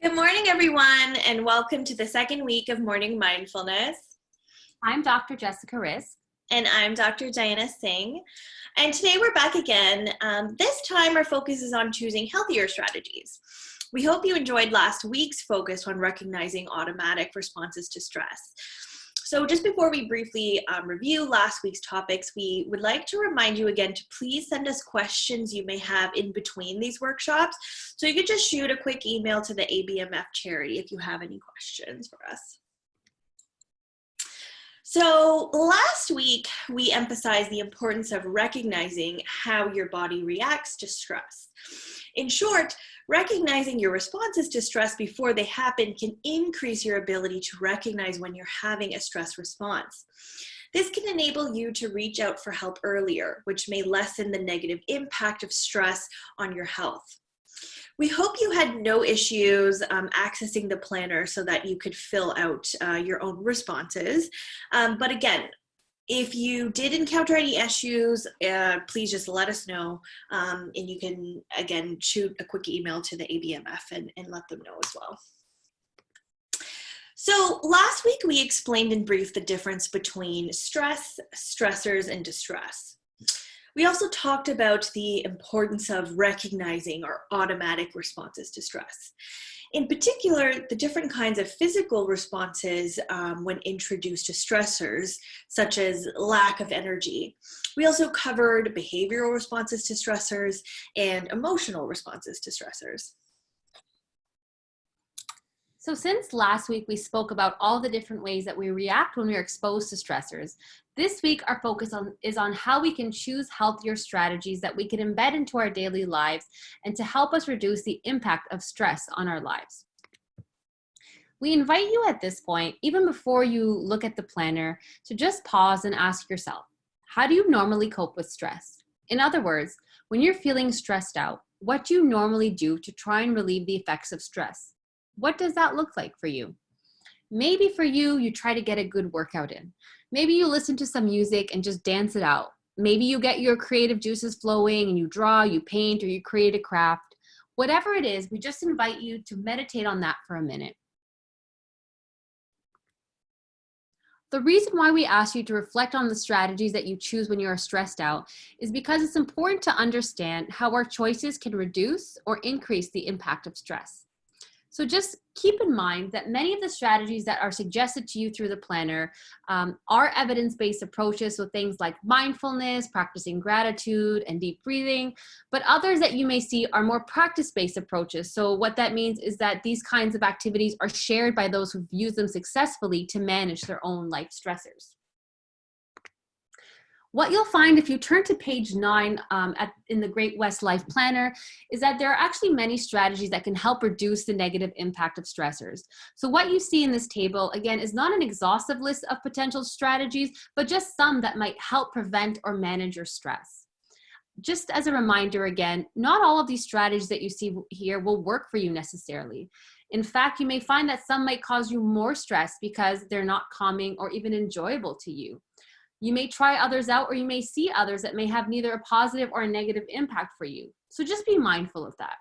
Good morning, everyone, and welcome to the second week of Morning Mindfulness. I'm Dr. Jessica Rizk. And I'm Dr. Diana Singh. And today we're back again. This time our focus is on choosing healthier strategies. We hope you enjoyed last week's focus on recognizing automatic responses to stress. So just before we briefly review last week's topics, we would like to remind you again to please send us questions you may have in between these workshops. So you could just shoot a quick email to the ABMF charity if you have any questions for us. So last week, we emphasized the importance of recognizing how your body reacts to stress. In short, recognizing your responses to stress before they happen can increase your ability to recognize when you're having a stress response. This can enable you to reach out for help earlier, which may lessen the negative impact of stress on your health. We hope you had no issues accessing the planner so that you could fill out your own responses. But again, if you did encounter any issues, please just let us know. And you can, again, shoot a quick email to the ABMF and let them know as well. So last week, we explained in brief the difference between stress, stressors, and distress. We also talked about the importance of recognizing our automatic responses to stress. In particular, the different kinds of physical responses when introduced to stressors, such as lack of energy. We also covered behavioral responses to stressors and emotional responses to stressors. So since last week we spoke about all the different ways that we react when we are exposed to stressors, this week our focus is on how we can choose healthier strategies that we can embed into our daily lives and to help us reduce the impact of stress on our lives. We invite you at this point, even before you look at the planner, to just pause and ask yourself, how do you normally cope with stress? In other words, when you're feeling stressed out, what do you normally do to try and relieve the effects of stress? What does that look like for you? Maybe for you, you try to get a good workout in. Maybe you listen to some music and just dance it out. Maybe you get your creative juices flowing and you draw, you paint, or you create a craft. Whatever it is, we just invite you to meditate on that for a minute. The reason why we ask you to reflect on the strategies that you choose when you are stressed out is because it's important to understand how our choices can reduce or increase the impact of stress. So just keep in mind that many of the strategies that are suggested to you through the planner are evidence-based approaches with things like mindfulness, practicing gratitude, and deep breathing, but others that you may see are more practice-based approaches. So what that means is that these kinds of activities are shared by those who've used them successfully to manage their own life stressors. What you'll find if you turn to page 9 in the Great West Life Planner is that there are actually many strategies that can help reduce the negative impact of stressors. So what you see in this table, again, is not an exhaustive list of potential strategies, but just some that might help prevent or manage your stress. Just as a reminder again, not all of these strategies that you see here will work for you necessarily. In fact, you may find that some might cause you more stress because they're not calming or even enjoyable to you. You may try others out, or you may see others that may have neither a positive or a negative impact for you. So just be mindful of that.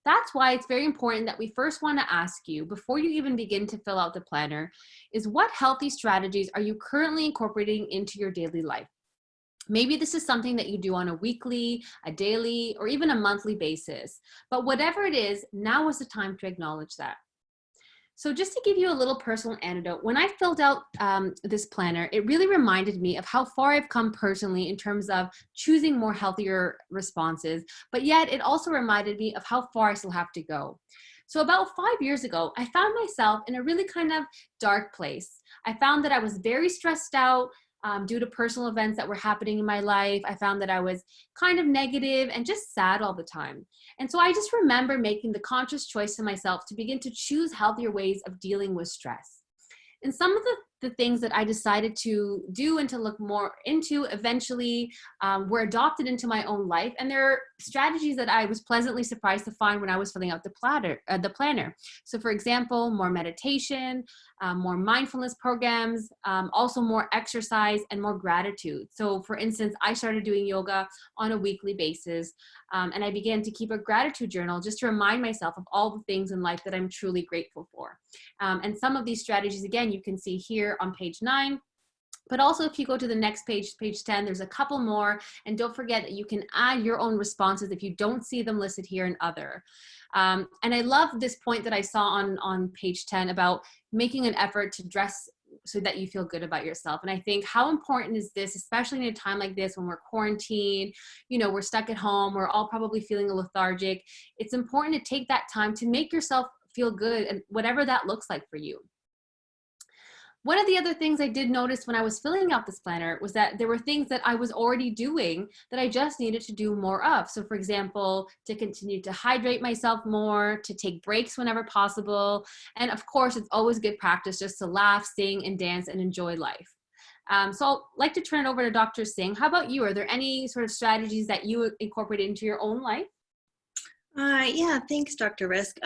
That's why it's very important that we first want to ask you, before you even begin to fill out the planner, is what healthy strategies are you currently incorporating into your daily life? Maybe this is something that you do on a weekly, a daily, or even a monthly basis. But whatever it is, now is the time to acknowledge that. So just to give you a little personal anecdote, when I filled out this planner, it really reminded me of how far I've come personally in terms of choosing more healthier responses, but yet it also reminded me of how far I still have to go. So about 5 years ago, I found myself in a really kind of dark place. I found that I was very stressed out, due to personal events that were happening in my life. I found that I was kind of negative and just sad all the time. And so I just remember making the conscious choice to myself to begin to choose healthier ways of dealing with stress. And some of the things that I decided to do and to look more into eventually were adopted into my own life. And there are strategies that I was pleasantly surprised to find when I was filling out the planner. So for example, more meditation, more mindfulness programs, also more exercise and more gratitude. So for instance, I started doing yoga on a weekly basis, and I began to keep a gratitude journal just to remind myself of all the things in life that I'm truly grateful for. And some of these strategies, again, you can see here on page 9. But also if you go to the next page, page 10, there's a couple more. And don't forget that you can add your own responses if you don't see them listed here in other. And I love this point that I saw on page 10 about making an effort to dress so that you feel good about yourself. And I think how important is this, especially in a time like this when we're quarantined, we're stuck at home, we're all probably feeling lethargic. It's important to take that time to make yourself feel good, and whatever that looks like for you. One of the other things I did notice when I was filling out this planner was that there were things that I was already doing that I just needed to do more of. So for example, to continue to hydrate myself more, to take breaks whenever possible. And of course, it's always good practice just to laugh, sing, and dance and enjoy life. So I'd like to turn it over to Dr. Singh. How about you? Are there any sort of strategies that you incorporate into your own life? Yeah, thanks, Dr. Rizk.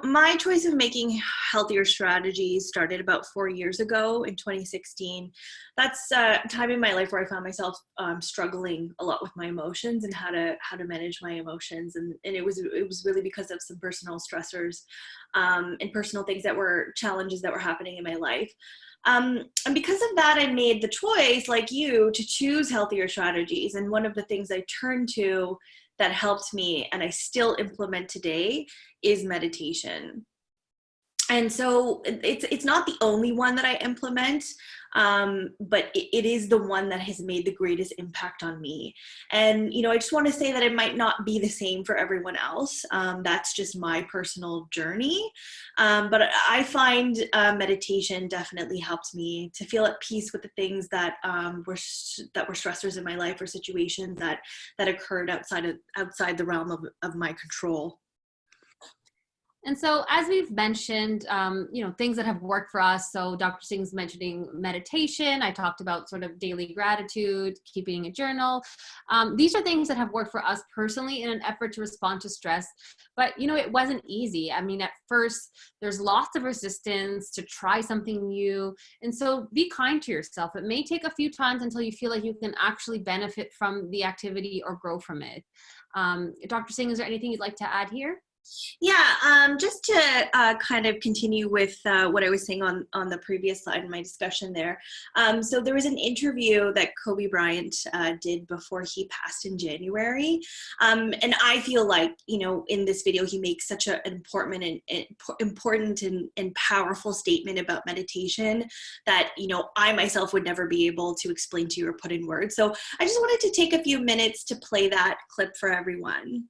My choice of making healthier strategies started about 4 years ago in 2016. That's a time in my life where I found myself struggling a lot with my emotions and how to manage my emotions, and it was really because of some personal stressors and personal things that were challenges that were happening in my life. And because of that, I made the choice, like you, to choose healthier strategies. And one of the things I turned to that helped me, and I still implement today, is meditation. And so it's not the only one that I implement, but it is the one that has made the greatest impact on me. And, I just want to say that it might not be the same for everyone else. That's just my personal journey. But I find meditation definitely helped me to feel at peace with the things that were stressors in my life, or situations that occurred outside the realm of my control. And so, as we've mentioned, things that have worked for us. So Dr. Singh's mentioning meditation. I talked about sort of daily gratitude, keeping a journal. These are things that have worked for us personally in an effort to respond to stress. But, it wasn't easy. I mean, at first, there's lots of resistance to try something new. And so be kind to yourself. It may take a few times until you feel like you can actually benefit from the activity or grow from it. Dr. Singh, is there anything you'd like to add here? Yeah, just to kind of continue with what I was saying on the previous slide in my discussion there. So there was an interview that Kobe Bryant did before he passed in January. And I feel like, in this video, he makes such an important and powerful statement about meditation that, I myself would never be able to explain to you or put in words. So I just wanted to take a few minutes to play that clip for everyone.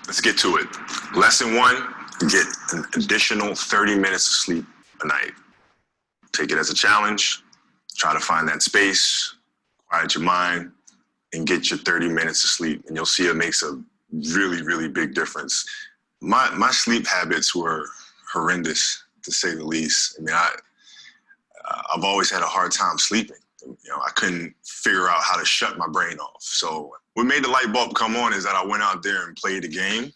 Let's get to it. Lesson 1, get an additional 30 minutes of sleep a night. Take it as a challenge. Try to find that space, quiet your mind, and get your 30 minutes of sleep. And you'll see it makes a really, really big difference. My sleep habits were horrendous, to say the least. I mean, I've always had a hard time sleeping. I couldn't figure out how to shut my brain off. So what made the light bulb come on is that I went out there and played a game,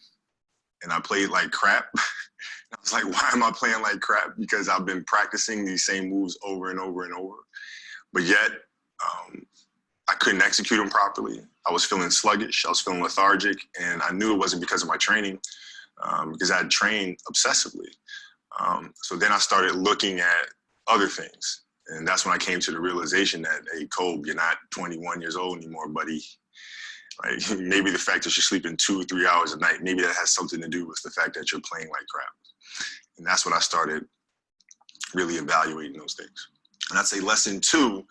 and I played like crap. I was like, why am I playing like crap? Because I've been practicing these same moves over and over and over. But yet, I couldn't execute them properly. I was feeling sluggish. I was feeling lethargic. And I knew it wasn't because of my training, because I had trained obsessively. So then I started looking at other things. And that's when I came to the realization that, hey, Kobe, you're not 21 years old anymore, buddy. Like, maybe the fact that you're sleeping 2 or 3 hours a night, maybe that has something to do with the fact that you're playing like crap. And that's when I started really evaluating those things. And I'd say lesson 2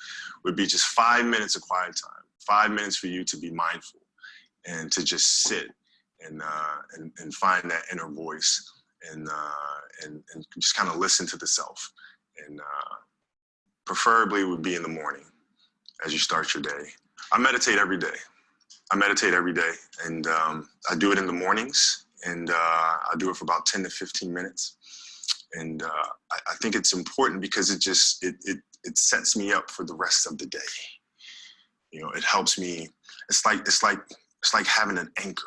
would be just 5 minutes of quiet time, 5 minutes for you to be mindful and to just sit and find that inner voice and just kind of listen to the self. And preferably would be in the morning as you start your day. I meditate every day. And I do it in the mornings, and I do it for about 10 to 15 minutes. And I think it's important because it sets me up for the rest of the day. It helps me. It's like it's like having an anchor.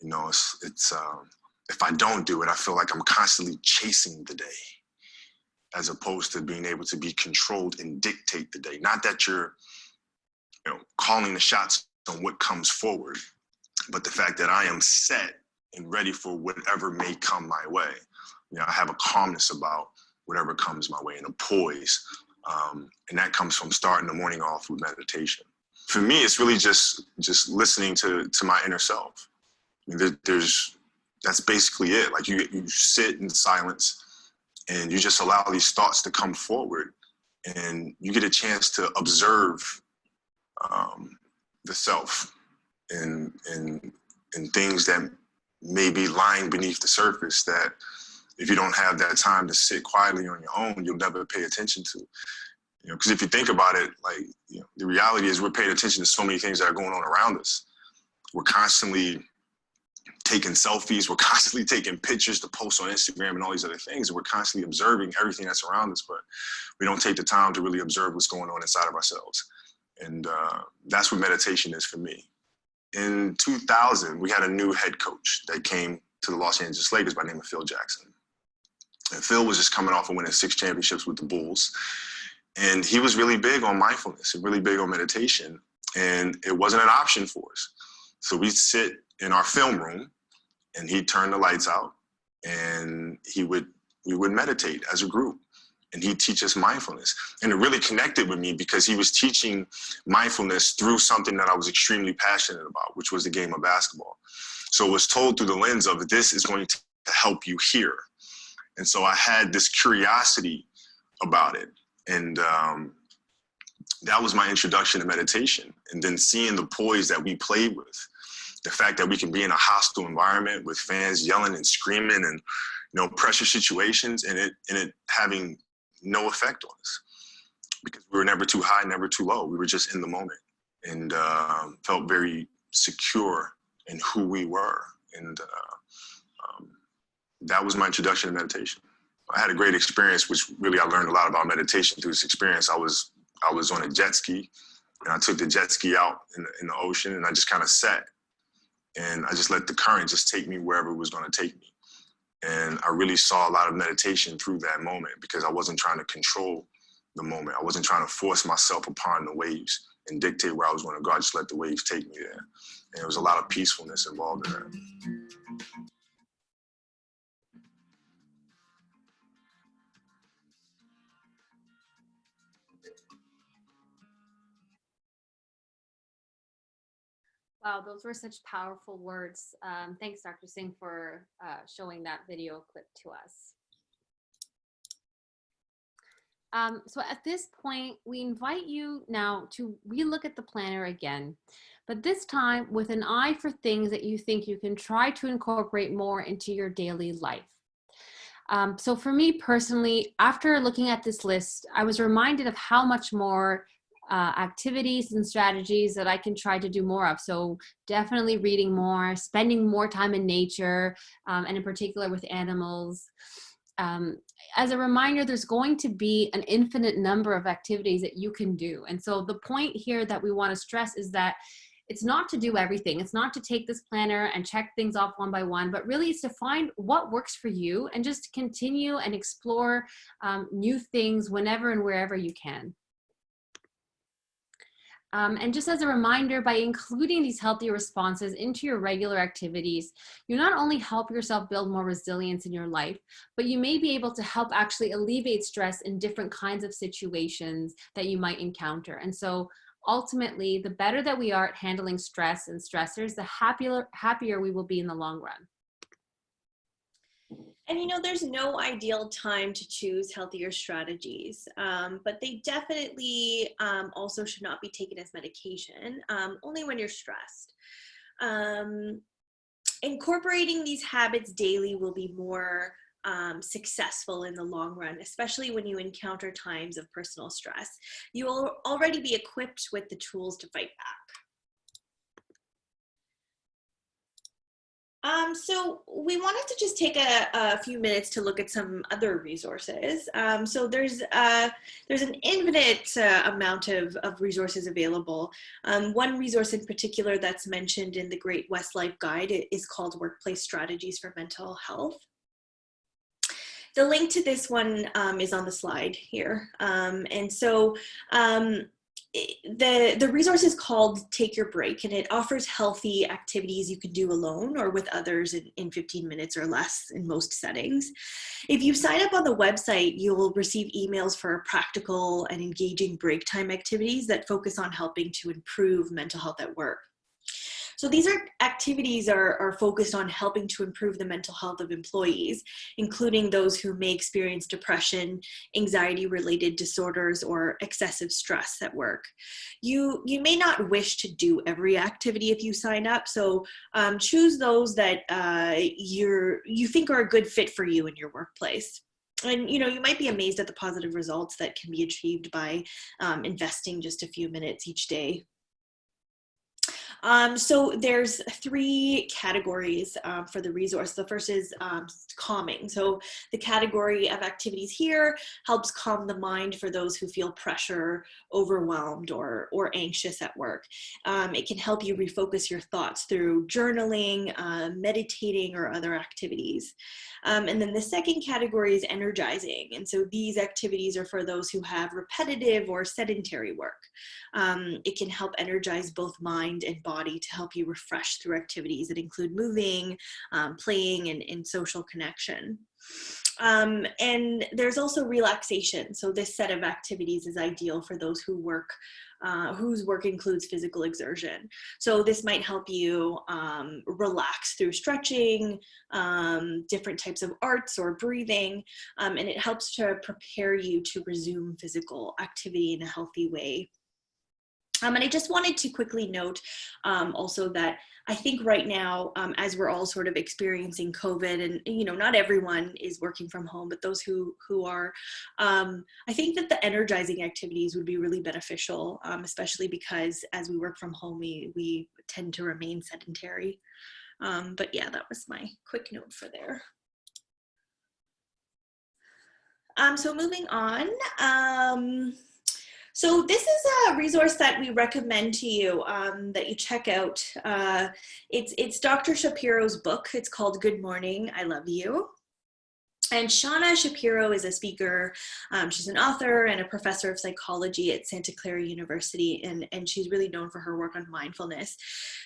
You know, if I don't do it, I feel like I'm constantly chasing the day, as opposed to being able to be controlled and dictate the day. Not that you're, calling the shots on what comes forward, but the fact that I am set and ready for whatever may come my way. I have a calmness about whatever comes my way and a poise. And that comes from starting the morning off with meditation. For me, it's really just listening to my inner self. That's basically it. Like you sit in silence and you just allow these thoughts to come forward, and you get a chance to observe the self and things that may be lying beneath the surface that if you don't have that time to sit quietly on your own, you'll never pay attention to. Because if you think about it, the reality is we're paying attention to so many things that are going on around us. We're constantly taking selfies. We're constantly taking pictures to post on Instagram and all these other things. And we're constantly observing everything that's around us, but we don't take the time to really observe what's going on inside of ourselves. And that's what meditation is for me. In 2000, we had a new head coach that came to the Los Angeles Lakers by the name of Phil Jackson. And Phil was just coming off of winning 6 championships with the Bulls. And he was really big on mindfulness and really big on meditation. And it wasn't an option for us. So we'd sit in our film room and he'd turn the lights out and we would meditate as a group. And he'd teach us mindfulness. And it really connected with me because he was teaching mindfulness through something that I was extremely passionate about, which was the game of basketball. So it was told through the lens of this is going to help you here. And so I had this curiosity about it. And that was my introduction to meditation. And then seeing the poise that we played with, the fact that we can be in a hostile environment with fans yelling and screaming and, pressure situations and it having no effect on us because we were never too high, never too low. We were just in the moment and felt very secure in who we were. And that was my introduction to meditation. I had a great experience, which really I learned a lot about meditation through this experience. I was on a jet ski and I took the jet ski out in the ocean and I just kind of sat and I just let the current just take me wherever it was going to take me. And I really saw a lot of meditation through that moment because I wasn't trying to control the moment. I wasn't trying to force myself upon the waves and dictate where I was going to go. I just let the waves take me there. And there was a lot of peacefulness involved in that. Wow, those were such powerful words. Thanks, Dr. Singh, for showing that video clip to us. So at this point, we invite you now to relook at the planner again, but this time with an eye for things that you think you can try to incorporate more into your daily life. So for me personally, after looking at this list, I was reminded of how much more activities and strategies that I can try to do more of. So definitely reading more, spending more time in nature, and in particular with animals. As a reminder, there's going to be an infinite number of activities that you can do. And so the point here that we want to stress is that it's not to do everything. It's not to take this planner and check things off one by one, but really it's to find what works for you and just continue and explore new things whenever and wherever you can. And just as a reminder, by including these healthy responses into your regular activities, you not only help yourself build more resilience in your life, but you may be able to help actually alleviate stress in different kinds of situations that you might encounter. And so ultimately, the better that we are at handling stress and stressors, the happier we will be in the long run. And there's no ideal time to choose healthier strategies, but they definitely also should not be taken as medication, only when you're stressed. Incorporating these habits daily will be more successful in the long run, especially when you encounter times of personal stress. You will already be equipped with the tools to fight back. So we wanted to just take a few minutes to look at some other resources. So there's an infinite amount of resources available. One resource in particular that's mentioned in the Great Westlife Guide is called Workplace Strategies for Mental Health. The link to this one is on the slide here. The resource is called Take Your Break, and it offers healthy activities you can do alone or with others in 15 minutes or less in most settings. If you sign up on the website, you'll receive emails for practical and engaging break time activities that focus on helping to improve mental health at work. So these activities are focused on helping to improve the mental health of employees, including those who may experience depression, anxiety-related disorders, or excessive stress at work. You may not wish to do every activity if you sign up, so choose those that you think are a good fit for you in your workplace. And you might be amazed at the positive results that can be achieved by investing just a few minutes each day. So there's 3 categories for the resource. The first is calming. So the category of activities here helps calm the mind for those who feel pressure, overwhelmed, or anxious at work. It can help you refocus your thoughts through journaling, meditating, or other activities. And then the second category is energizing. And so these activities are for those who have repetitive or sedentary work. It can help energize both mind and body to help you refresh through activities that include moving, playing, and social connection. And there's also relaxation. So this set of activities is ideal for those whose work includes physical exertion. So this might help you relax through stretching, different types of arts or breathing, and it helps to prepare you to resume physical activity in a healthy way. And I just wanted to quickly note also that I think right now, as we're all sort of experiencing COVID, and not everyone is working from home, but those who are, I think that the energizing activities would be really beneficial, especially because as we work from home, we tend to remain sedentary. But yeah, that was my quick note for there. So moving on. So this is a resource that we recommend to you that you check out. It's Dr. Shapiro's book. It's called Good Morning, I Love You. And Shauna Shapiro is a speaker. She's an author and a professor of psychology at Santa Clara University, and she's really known for her work on mindfulness.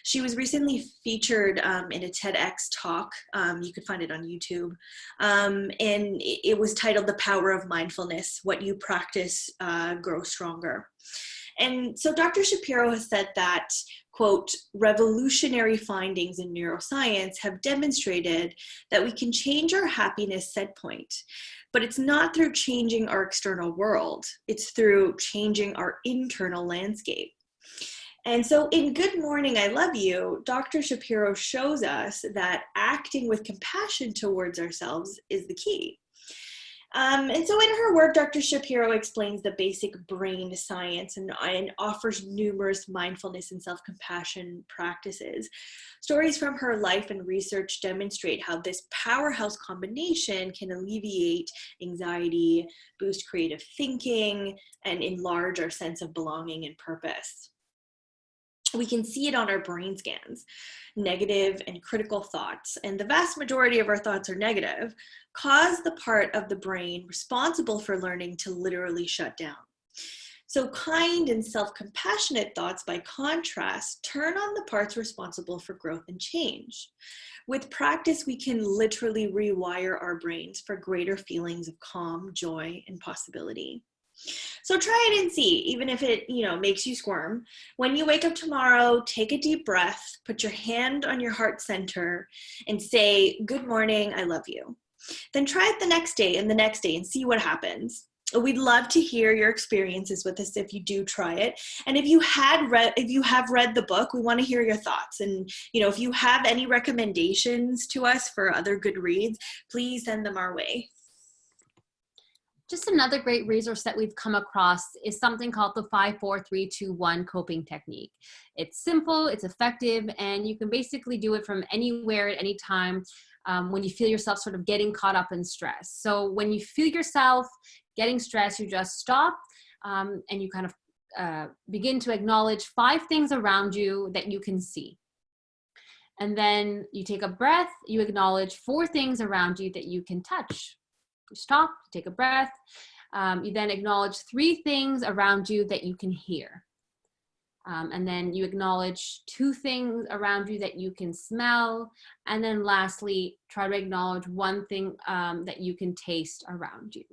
She was recently featured in a TEDx talk. You could find it on YouTube. And it was titled The Power of Mindfulness, What You Practice Grows Stronger. And so Dr. Shapiro has said that, quote, revolutionary findings in neuroscience have demonstrated that we can change our happiness set point, but it's not through changing our external world. It's through changing our internal landscape. And so in Good Morning, I Love You, Dr. Shapiro shows us that acting with compassion towards ourselves is the key. And so in her work, Dr. Shapiro explains the basic brain science and offers numerous mindfulness and self-compassion practices. Stories from her life and research demonstrate how this powerhouse combination can alleviate anxiety, boost creative thinking, and enlarge our sense of belonging and purpose. We can see it on our brain scans. Negative and critical thoughts, and the vast majority of our thoughts are negative, cause the part of the brain responsible for learning to literally shut down. So kind and self-compassionate thoughts, by contrast, turn on the parts responsible for growth and change. With practice, we can literally rewire our brains for greater feelings of calm, joy, and possibility. So try it and see, even if it, makes you squirm. When you wake up tomorrow, take a deep breath, put your hand on your heart center, and say, good morning, I love you. Then try it the next day and the next day and see what happens. We'd love to hear your experiences with this if you do try it. And if you have read the book, we want to hear your thoughts. And, if you have any recommendations to us for other good reads, please send them our way. Just another great resource that we've come across is something called the 5-4-3-2-1 coping technique. It's simple, it's effective, and you can basically do it from anywhere at any time when you feel yourself sort of getting caught up in stress. So when you feel yourself getting stressed, you just stop and you kind of begin to acknowledge 5 things around you that you can see. And then you take a breath, you acknowledge 4 things around you that you can touch. You stop, you take a breath. You then acknowledge 3 things around you that you can hear. And then you acknowledge 2 things around you that you can smell. And then lastly, try to acknowledge 1 thing that you can taste around you.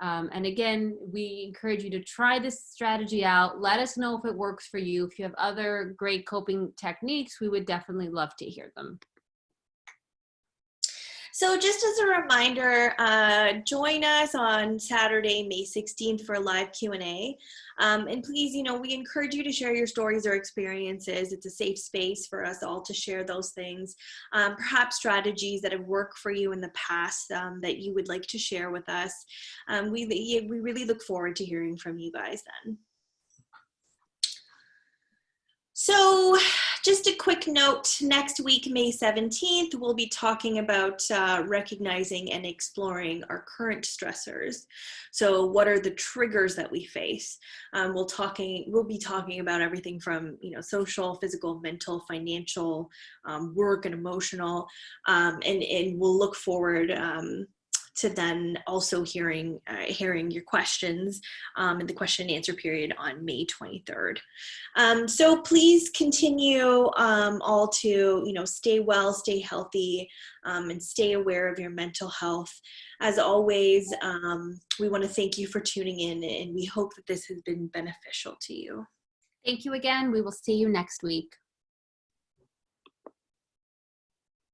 And again, we encourage you to try this strategy out. Let us know if it works for you. If you have other great coping techniques, we would definitely love to hear them. So just as a reminder, join us on Saturday, May 16th for a live Q&A. And please, we encourage you to share your stories or experiences. It's a safe space for us all to share those things. Perhaps strategies that have worked for you in the past that you would like to share with us. We really look forward to hearing from you guys then. So just a quick note, next week, May 17th, we'll be talking about recognizing and exploring our current stressors. So what are the triggers that we face? We'll be talking about everything from, social, physical, mental, financial, work and emotional, and we'll look forward to then also hearing your questions in the question and answer period on May 23rd. So please continue all to, stay well, stay healthy, and stay aware of your mental health. As always, we want to thank you for tuning in, and we hope that this has been beneficial to you. Thank you again. We will see you next week.